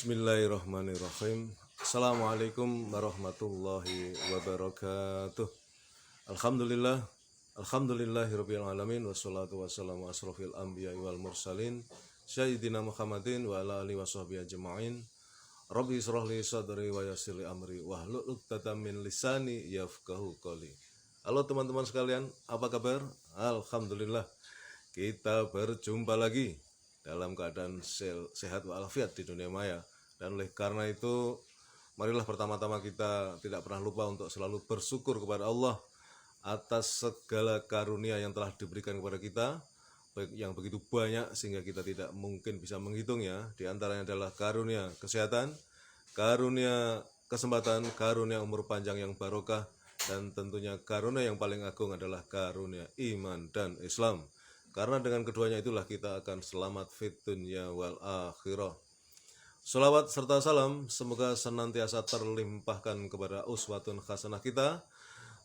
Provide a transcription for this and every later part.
Bismillahirrahmanirrahim. Assalamualaikum warahmatullahi wabarakatuh. Alhamdulillah, alhamdulillahirabbil alamin wassalatu wassalamu asrofil anbiya'i wal mursalin sayyidina Muhammadin wa ala alihi washabbihi ajma'in. Rabbi israh li sadri wa yassir li amri wahlul 'uqdatam min lisani yafqahu qawli. Halo teman-teman sekalian, apa kabar? Alhamdulillah, kita berjumpa lagi dalam keadaan sehat walafiat di dunia maya. Dan oleh karena itu, marilah pertama-tama kita tidak pernah lupa untuk selalu bersyukur kepada Allah atas segala karunia yang telah diberikan kepada kita, yang begitu banyak sehingga kita tidak mungkin bisa menghitungnya. Di antaranya adalah karunia kesehatan, karunia kesempatan, karunia umur panjang yang barokah, dan tentunya karunia yang paling agung adalah karunia iman dan Islam. Karena dengan keduanya itulah kita akan selamat fit dunya wal akhirah. Sholawat serta salam semoga senantiasa terlimpahkan kepada uswatun hasanah kita,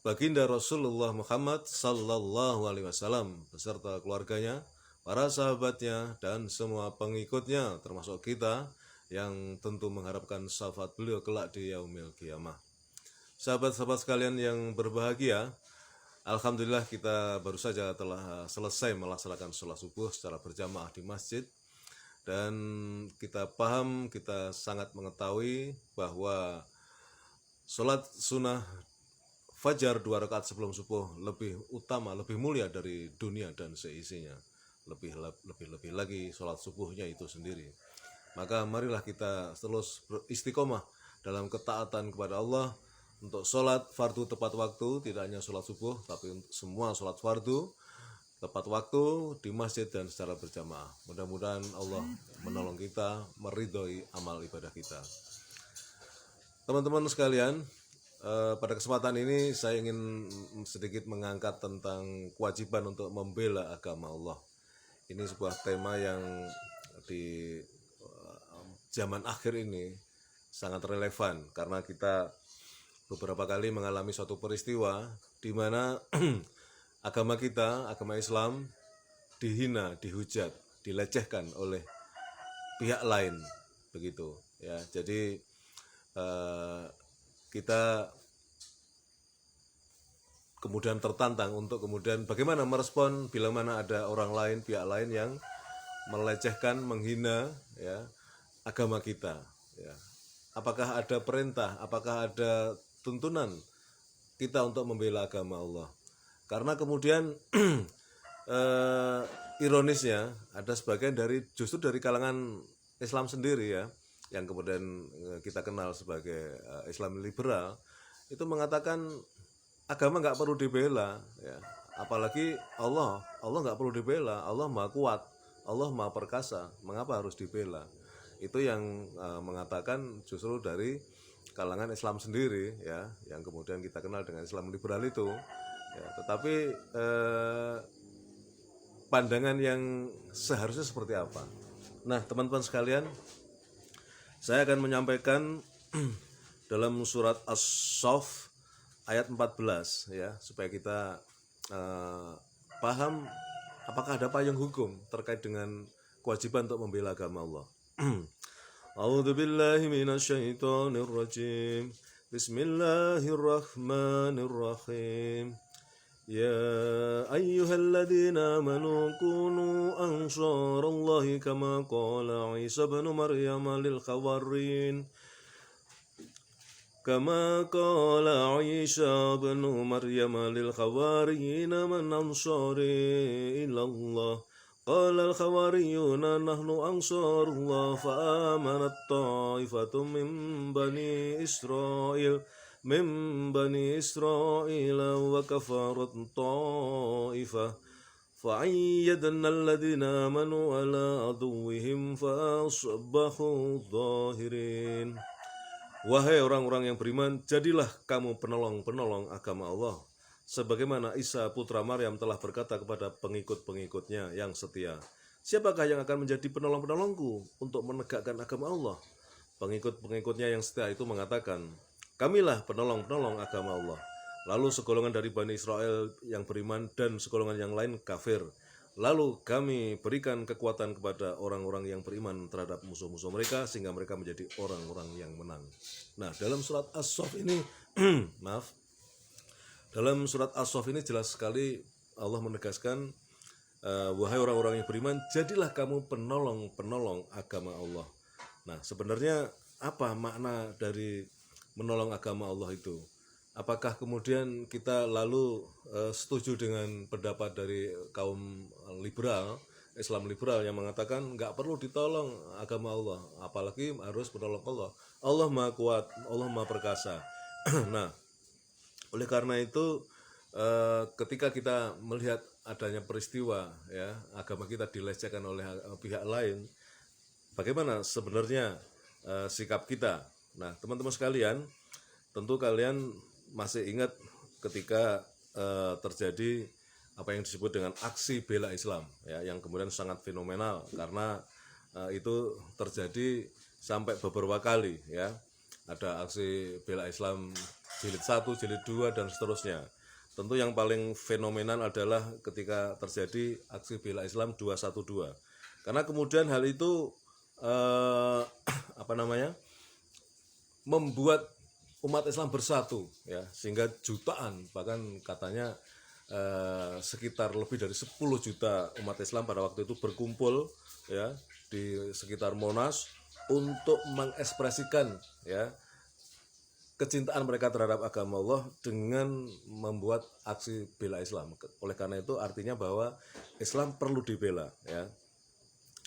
baginda Rasulullah Muhammad sallallahu alaihi wasallam beserta keluarganya, para sahabatnya, dan semua pengikutnya, termasuk kita yang tentu mengharapkan syafaat beliau kelak di yaumil qiyamah. Sahabat-sahabat sekalian yang berbahagia, alhamdulillah kita baru saja telah selesai melaksanakan sholat subuh secara berjamaah di masjid. Dan kita paham, kita sangat mengetahui bahwa sholat sunnah fajar 2 rakaat sebelum subuh lebih utama, lebih mulia dari dunia dan seisinya. Lebih lagi sholat subuhnya itu sendiri. Maka marilah kita terus beristiqomah dalam ketaatan kepada Allah, untuk sholat fardu tepat waktu, tidak hanya sholat subuh, tapi untuk semua sholat fardu tepat waktu di masjid dan secara berjamaah. Mudah-mudahan Allah menolong kita, meridhoi amal ibadah kita. Teman-teman sekalian, pada kesempatan ini saya ingin sedikit mengangkat tentang kewajiban untuk membela agama Allah. Ini sebuah tema yang di zaman akhir ini sangat relevan, karena kita beberapa kali mengalami suatu peristiwa di mana agama kita, agama Islam, dihina, dihujat, dilecehkan oleh pihak lain, begitu ya. Jadi kita kemudian tertantang untuk kemudian bagaimana merespon bila mana ada orang lain, pihak lain yang melecehkan, menghina ya agama kita ya. Apakah ada perintah, apakah ada tuntunan kita untuk membela agama Allah? Karena kemudian ironisnya ada sebagian justru dari kalangan Islam sendiri ya, yang kemudian kita kenal sebagai Islam liberal, itu mengatakan agama nggak perlu dibela ya. Apalagi Allah nggak perlu dibela, Allah maha kuat, Allah maha perkasa, mengapa harus dibela? Itu yang mengatakan justru dari kalangan Islam sendiri ya, yang kemudian kita kenal dengan Islam liberal itu ya. Tetapi pandangan yang seharusnya seperti apa? Nah, teman-teman sekalian, saya akan menyampaikan dalam surat As-Saff ayat 14 ya, supaya kita paham apakah ada payung hukum terkait dengan kewajiban untuk membela agama Allah. A'udzu billahi minasyaitonir rajim. Bismillahirrahmanirrahim. Ya ayyuhalladzina amanu kunu ansarallahi kama qala Isa ibn Maryam lil khawarin. كما قال عيسى بن مريم للحواريين من أنصاري إلى الله قال الحواريون نحن أنصار الله فآمنت طائفة من بني إسرائيل وكفرت طائفة فأيدنا الذين آمنوا على عدوهم فأصبحوا ظاهرين. Wahai orang-orang yang beriman, jadilah kamu penolong-penolong agama Allah, sebagaimana Isa putra Maryam telah berkata kepada pengikut-pengikutnya yang setia, siapakah yang akan menjadi penolong-penolongku untuk menegakkan agama Allah? Pengikut-pengikutnya yang setia itu mengatakan, kamilah penolong-penolong agama Allah. Lalu segolongan dari Bani Israel yang beriman dan segolongan yang lain kafir. lalu kami berikan kekuatan kepada orang-orang yang beriman terhadap musuh-musuh mereka sehingga mereka menjadi orang-orang yang menang. Nah, dalam surat As-Saff ini maaf, dalam surat As-Saff ini jelas sekali Allah menegaskan, wahai orang-orang yang beriman, jadilah kamu penolong-penolong agama Allah. Nah, sebenarnya apa makna dari menolong agama Allah itu? Apakah kemudian kita lalu setuju dengan pendapat dari kaum liberal, Islam liberal yang mengatakan nggak perlu ditolong agama Allah, apalagi harus menolong Allah. Allah Maha Kuat, Allah Maha Perkasa. Nah, oleh karena itu ketika kita melihat adanya peristiwa ya agama kita dilecehkan oleh pihak lain, bagaimana sebenarnya sikap kita? Nah, teman-teman sekalian, tentu kalian masih ingat ketika terjadi apa yang disebut dengan aksi bela Islam ya, yang kemudian sangat fenomenal karena itu terjadi sampai beberapa kali ya. Ada aksi bela Islam jilid 1, jilid 2 dan seterusnya. Tentu yang paling fenomenal adalah ketika terjadi aksi bela Islam 212. Karena kemudian hal itu membuat umat Islam bersatu ya, sehingga jutaan, bahkan katanya sekitar lebih dari 10 juta umat Islam pada waktu itu berkumpul ya di sekitar Monas untuk mengekspresikan ya kecintaan mereka terhadap agama Allah dengan membuat aksi bela Islam. Oleh karena itu artinya bahwa Islam perlu dibela ya.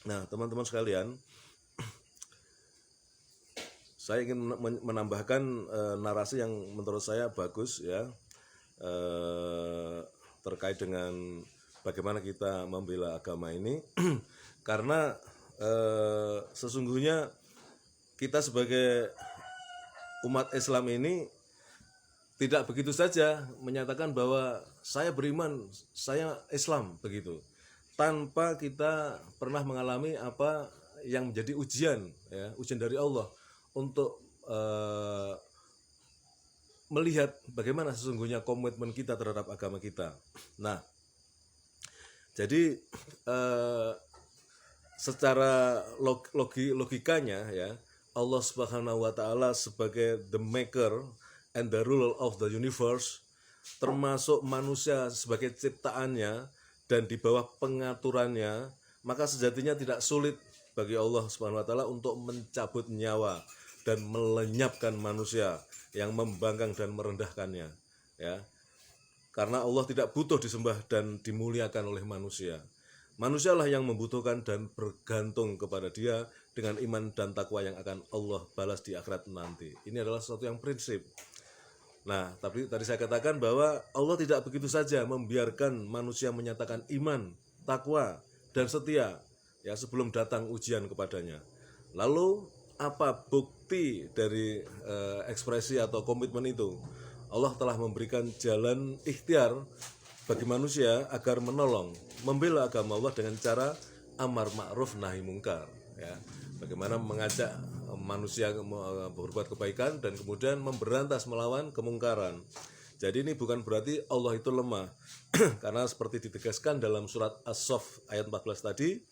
Nah, teman-teman sekalian, saya ingin menambahkan narasi yang menurut saya bagus ya, terkait dengan bagaimana kita membela agama ini. Karena sesungguhnya kita sebagai umat Islam ini tidak begitu saja menyatakan bahwa saya beriman, saya Islam begitu, tanpa kita pernah mengalami apa yang menjadi ujian ya, ujian dari Allah untuk melihat bagaimana sesungguhnya komitmen kita terhadap agama kita. Nah, jadi secara logikanya ya, Allah Subhanahu wa Ta'ala sebagai the maker and the ruler of the universe, termasuk manusia sebagai ciptaannya dan di bawah pengaturannya, maka sejatinya tidak sulit bagi Allah Subhanahu wa Ta'ala untuk mencabut nyawa dan melenyapkan manusia yang membangkang dan merendahkannya ya. Karena Allah tidak butuh disembah dan dimuliakan oleh manusia. Manusialah yang membutuhkan dan bergantung kepada Dia dengan iman dan takwa yang akan Allah balas di akhirat nanti. Ini adalah sesuatu yang prinsip. Nah, tapi tadi saya katakan bahwa Allah tidak begitu saja membiarkan manusia menyatakan iman, takwa, dan setia ya sebelum datang ujian kepadanya. Lalu apa bukti dari ekspresi atau komitmen itu? Allah telah memberikan jalan ikhtiar bagi manusia agar menolong, membela agama Allah dengan cara amar ma'ruf nahi mungkar ya. Bagaimana mengajak manusia berbuat kebaikan dan kemudian memberantas melawan kemungkaran. Jadi ini bukan berarti Allah itu lemah. Karena seperti ditegaskan dalam surat As-Saff ayat 14 tadi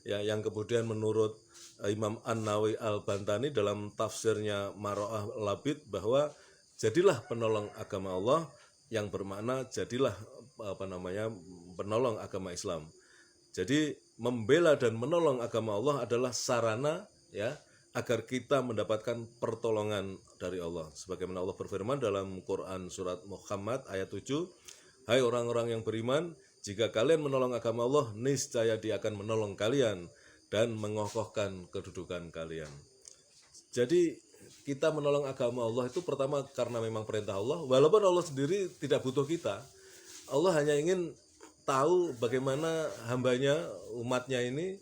ya, yang kemudian menurut Imam An-Nawawi Al-Bantani dalam tafsirnya Mara'ah Labid, bahwa jadilah penolong agama Allah, yang bermakna jadilah penolong agama Islam. Jadi membela dan menolong agama Allah adalah sarana ya agar kita mendapatkan pertolongan dari Allah. Sebagaimana Allah berfirman dalam Quran surat Muhammad ayat 7, hai orang-orang yang beriman, jika kalian menolong agama Allah, niscaya Dia akan menolong kalian dan mengokohkan kedudukan kalian. Jadi kita menolong agama Allah itu pertama karena memang perintah Allah, walaupun Allah sendiri tidak butuh kita. Allah hanya ingin tahu bagaimana hambanya, umatnya ini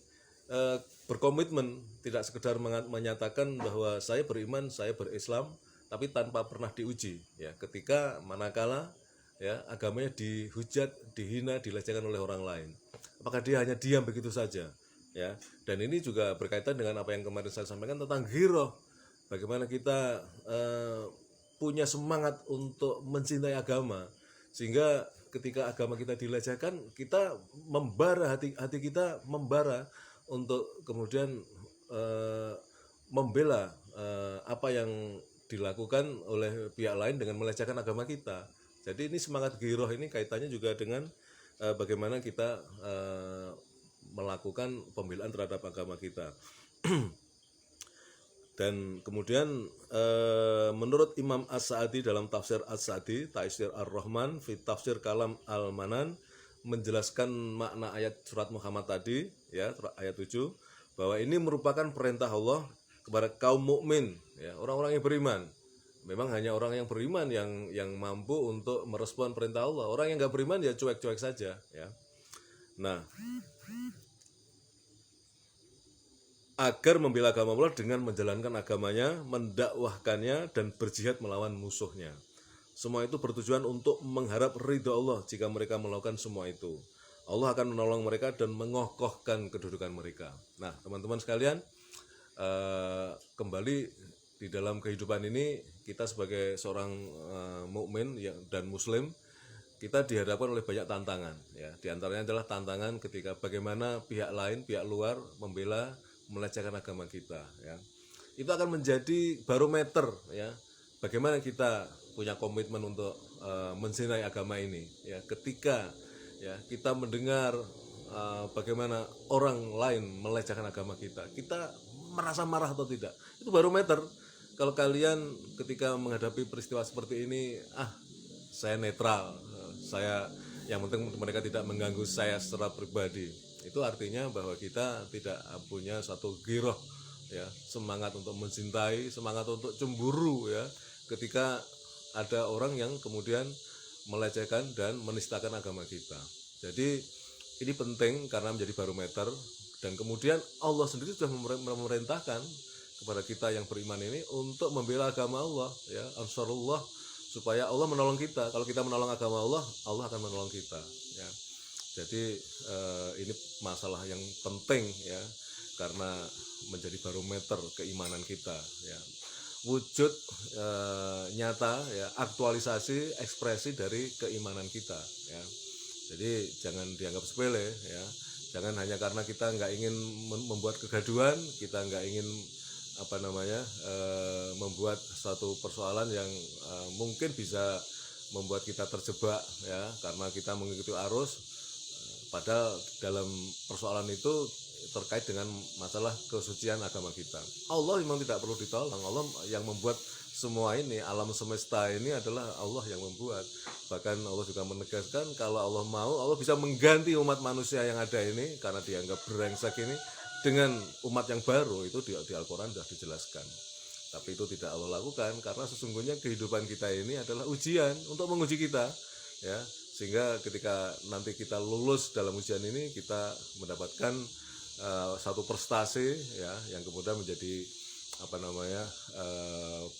berkomitmen, tidak sekedar menyatakan bahwa saya beriman, saya berislam, tapi tanpa pernah diuji ya, ketika manakala ya agamanya dihujat, dihina, dilecehkan oleh orang lain. Apakah dia hanya diam begitu saja ya? Dan ini juga berkaitan dengan apa yang kemarin saya sampaikan tentang ghirah. Bagaimana kita punya semangat untuk mencintai agama, sehingga ketika agama kita dilecehkan, kita membara, hati kita membara untuk kemudian membela apa yang dilakukan oleh pihak lain dengan melecehkan agama kita. Jadi ini semangat giroh ini kaitannya juga dengan bagaimana kita melakukan pembelaan terhadap agama kita. Dan kemudian menurut Imam As-Sa'di dalam tafsir As-Sa'di, Taisir Ar-Rahman fi Tafsir Kalam Al-Manan, menjelaskan makna ayat surat Muhammad tadi, ya, ayat 7, bahwa ini merupakan perintah Allah kepada kaum mukmin, ya, orang-orang yang beriman. Memang hanya orang yang beriman yang mampu untuk merespon perintah Allah. Orang yang nggak beriman ya cuek-cuek saja, ya. Nah, agar membela agama Allah dengan menjalankan agamanya, mendakwahkannya, dan berjihad melawan musuhnya. Semua itu bertujuan untuk mengharap ridho Allah jika mereka melakukan semua itu. Allah akan menolong mereka dan mengokohkan kedudukan mereka. Nah, teman-teman sekalian, kembali di dalam kehidupan ini, kita sebagai seorang mukmin dan muslim, kita dihadapkan oleh banyak tantangan. Ya. Di antaranya adalah tantangan ketika bagaimana pihak lain, pihak luar membela, melecehkan agama kita, ya. Itu akan menjadi barometer, ya, bagaimana kita punya komitmen untuk menzinai agama ini, ya. Ketika, ya, kita mendengar bagaimana orang lain melecehkan agama kita merasa marah atau tidak. Itu barometer. Kalau kalian ketika menghadapi peristiwa seperti ini, saya netral, saya yang penting mereka tidak mengganggu saya secara pribadi. Itu artinya bahwa kita tidak punya satu giroh, ya, semangat untuk mencintai, semangat untuk cemburu, ya, ketika ada orang yang kemudian melecehkan dan menistakan agama kita. Jadi ini penting karena menjadi barometer, dan kemudian Allah sendiri sudah memerintahkan kepada kita yang beriman ini untuk membela agama Allah, ya, ansarullah, supaya Allah menolong kita. Kalau kita menolong agama Allah, Allah akan menolong kita, ya. Jadi ini masalah yang penting, ya, karena menjadi barometer keimanan kita, ya. Wujud nyata, ya, aktualisasi ekspresi dari keimanan kita, ya. Jadi jangan dianggap sepele, ya. Jangan hanya karena kita nggak ingin membuat kegaduhan, kita nggak ingin membuat satu persoalan yang mungkin bisa membuat kita terjebak, ya, karena kita mengikuti arus. Padahal dalam persoalan itu terkait dengan masalah kesucian agama kita. Allah memang tidak perlu ditolong. Allah yang membuat semua ini, alam semesta ini adalah Allah yang membuat. Bahkan Allah juga menegaskan kalau Allah mau, Allah bisa mengganti umat manusia yang ada ini karena dianggap brengsek ini dengan umat yang baru. Itu di Al-Quran sudah dijelaskan. Tapi itu tidak Allah lakukan karena sesungguhnya kehidupan kita ini adalah ujian untuk menguji kita, ya. Sehingga ketika nanti kita lulus dalam ujian ini, kita mendapatkan satu prestasi, ya, yang kemudian menjadi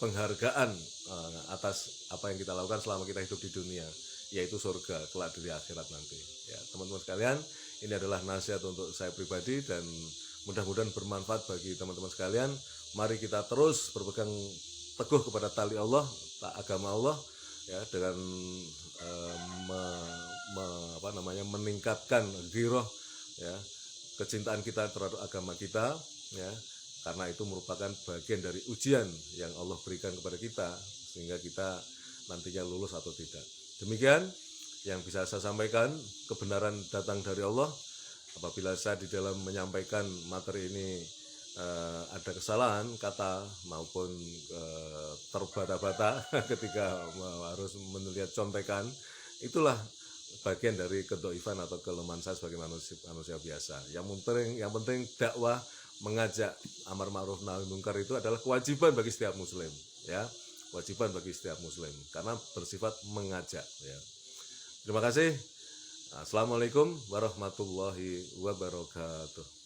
penghargaan atas apa yang kita lakukan selama kita hidup di dunia, yaitu surga kelak di akhirat nanti, ya. Teman-teman sekalian, ini adalah nasihat untuk saya pribadi dan mudah-mudahan bermanfaat bagi teman-teman sekalian. Mari kita terus berpegang teguh kepada tali Allah, agama Allah, ya, dengan meningkatkan giroh, ya, kecintaan kita terhadap agama kita, ya, karena itu merupakan bagian dari ujian yang Allah berikan kepada kita sehingga kita nantinya lulus atau tidak. Demikian yang bisa saya sampaikan. Kebenaran datang dari Allah. Apabila saya di dalam menyampaikan materi ini ada kesalahan kata maupun terbata-bata ketika harus melihat contekan, itulah bagian dari kedhaifan atau kelemahan saya sebagai manusia biasa. Yang penting dakwah, mengajak amar ma'ruf nahi munkar itu adalah kewajiban bagi setiap muslim, ya, kewajiban bagi setiap muslim karena bersifat mengajak, ya. Terima kasih. Assalamualaikum warahmatullahi wabarakatuh.